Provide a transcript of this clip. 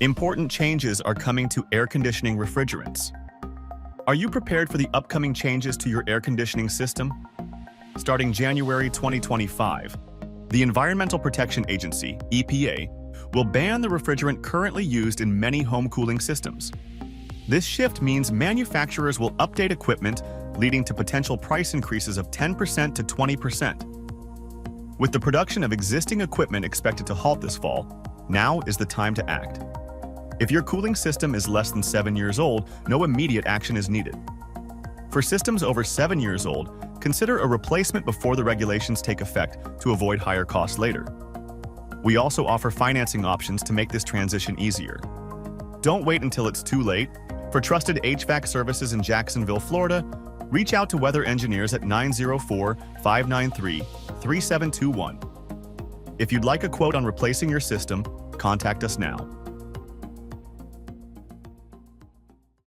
Important changes are coming to air conditioning refrigerants. Are you prepared for the upcoming changes to your air conditioning system? Starting January 2025, the Environmental Protection Agency, EPA, will ban the refrigerant currently used in many home cooling systems. This shift means manufacturers will update equipment, leading to potential price increases of 10% to 20%. With the production of existing equipment expected to halt this fall, now is the time to act. If your cooling system is less than 7 years old, no immediate action is needed. For systems over 7 years old, consider a replacement before the regulations take effect to avoid higher costs later. We also offer financing options to make this transition easier. Don't wait until it's too late. For trusted HVAC services in Jacksonville, Florida, reach out to weather engineers at 904-593-3721. If you'd like a quote on replacing your system, contact us now.